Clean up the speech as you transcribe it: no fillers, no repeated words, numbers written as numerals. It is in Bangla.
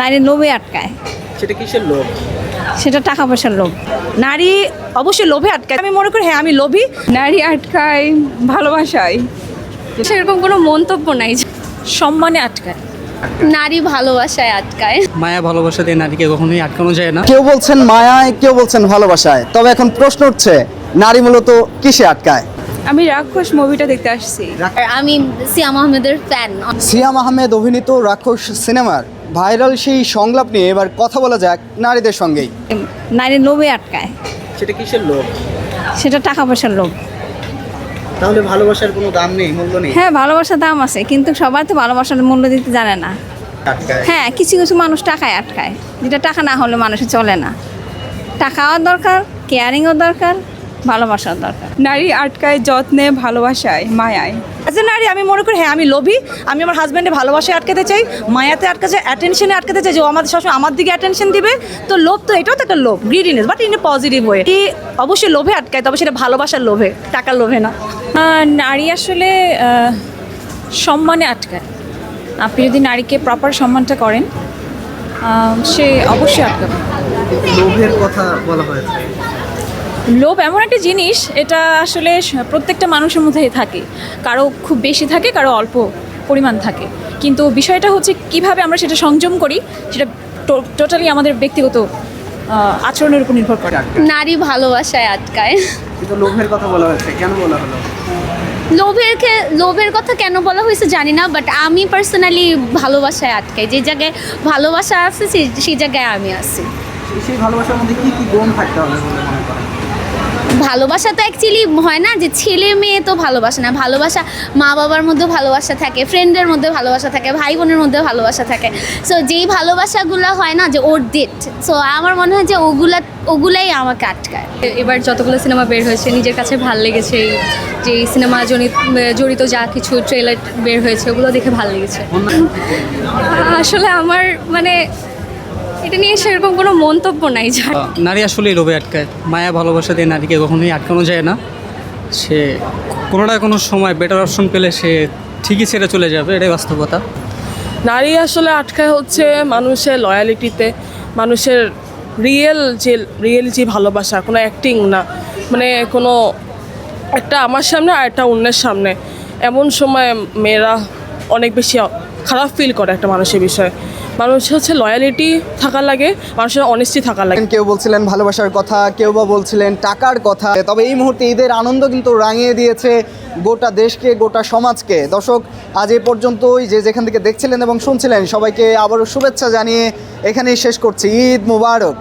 নারী লোভে আটকায়। সেটা কিসের লোভ? সেটা টাকা পয়সার লোভ। নারী অবশ্যই লোভে আটকায়। আমি মনে করি হ্যাঁ আমি লোভী। নারী আটকায় ভালোবাসায়, সেরকম কোনো মন্তব্য নাই। সম্মানে আটকায়। নারী ভালোবাসায় আটকায়। মায়া ভালোবাসা দিয়ে নারীকে কখনোই আটকানো যায় না। কেউ বলছেন মায়ায়, কেউ বলছেন ভালোবাসায়। তবে এখন প্রশ্ন উঠছে, নারী মূলত কিসে আটকায়? আমি রাক্ষস মুভিটা দেখতে আসছি। আমি সিয়াম আহমেদের ফ্যান। সিয়াম আহমেদ অভিনীত রাক্ষস সিনেমার ভাইরাল সেই সংলাপ নিয়ে এবার কথা বলা যাক নারীদের সঙ্গেই। নারী লোভে আটকায়। সেটা কিসের লোভ? সেটা টাকা পয়সার লোভ। তাহলে ভালোবাসার কোনো দাম নেই, মূল্য নেই? হ্যাঁ ভালোবাসার দাম আছে, কিন্তু সবাই তো ভালোবাসার মূল্য দিতে জানে না। আটকায়। হ্যাঁ কিছু কিছু মানুষ টাকায় আটকায়, যেটা টাকা না হলে মানুষের চলে না। টাকাও দরকার, কেয়ারিংও দরকার, ভালোবাসাও দরকার। নারী আটকায় যত্নে, ভালোবাসায়, মায়ায়। অ্যাজ এ নারী আমি মনে করি হ্যাঁ আমি লোভী। আমি আমার হাজব্যান্ডে ভালোবাসায় আটকাতে চাই, মায়াতে আটকাতে চাই, অ্যাটেনশনে আটকাতে চাই, যে ও আমাদের সবসময় আমার দিকে অ্যাটেনশন দিবে। তো লোভ তো এটাও তো একটা লোভ, greediness, but in a positive way. অবশ্যই লোভে আটকায়, তবে সেটা ভালোবাসার লোভে, টাকার লোভে না। নারী আসলে সম্মানে আটকায়। আপনি যদি নারীকে প্রপার সম্মানটা করেন, সে অবশ্যই আটকাবে। লোভের কথা বলা হয়েছে। লোভ এমন একটা জিনিস, এটা আসলে প্রত্যেকটা মানুষের মধ্যেই থাকে। কারো খুব বেশি থাকে, কারো অল্প পরিমাণ থাকে। কিন্তু বিষয়টা হচ্ছে কিভাবে আমরা সেটা সংযম করি, সেটা টোটালি আমাদের ব্যক্তিগত আচরণের উপর নির্ভর করে। নারী ভালোবাসায় আটকায়। কিন্তু লোভের কথা বলা হয়েছে, কেন বলা হলো? লোভের কথা কেন বলা হয়েছে জানি না, বাট আমি পার্সোনালি ভালোবাসায় আটকাই। যে জায়গায় ভালোবাসা আছে সেই জায়গায় আমি আছি। সেই ভালোবাসার মধ্যে কি কি গুণ থাকতে হবে বলে মনে করেন? ভালোবাসা তো অ্যাকচুয়ালি হয় না যে ছেলে মেয়ে তো ভালোবাসা না। ভালোবাসা মা বাবার মধ্যে ভালোবাসা থাকে, ফ্রেন্ডের মধ্যে ভালোবাসা থাকে, ভাই বোনের মধ্যে ভালোবাসা থাকে। সো যেই ভালোবাসাগুলো হয় না যে ওর ডেট, সো আমার মনে হয় যে ওগুলাই আমাকে আটকায়। এবার যতগুলো সিনেমা বের হয়েছে নিজের কাছে ভাল লেগেছে। যে সিনেমা জড়িত যা কিছু ট্রেলার বের হয়েছে ওগুলো দেখে ভাল লেগেছে। আসলে আমার মানে এটা নিয়ে সেরকম কোনো মন্তব্য নাই। নারী আসলেই লোভে আটকায়। মায়া ভালোবাসা দিয়ে নারীকে কখনোই আটকানো যায় না। সে কোনো না কোনো সময় বেটার অপশন পেলে সে ঠিকই ছেড়ে চলে যাবে, এটাই বাস্তবতা। নারী আসলে আটকায় হচ্ছে মানুষের লয়ালিটিতে, মানুষের রিয়েল যে ভালোবাসা, কোনো অ্যাক্টিং না, মানে কোনো একটা আমার সামনে আর একটা অন্যের সামনে। এমন সময় মেয়েরা অনেক বেশি খারাপ ফিল করে একটা মানুষের বিষয়ে। মানুষের হচ্ছে লয়ালিটি থাকা লাগে, মানুষের অনেস্টি থাকা লাগে। কেউ বলছিলেন ভালোবাসার কথা, কেউ বা বলছিলেন টাকার কথা। তবে এই মুহূর্তে ঈদের আনন্দ কিন্তু রাঙিয়ে দিয়েছে গোটা দেশকে, গোটা সমাজকে। দর্শক, আজ এ পর্যন্তই। যে যেখান থেকে দেখছিলেন এবং শুনছিলেন সবাইকে আবারও শুভেচ্ছা জানিয়ে এখানেই শেষ করছি। ঈদ মুবারক।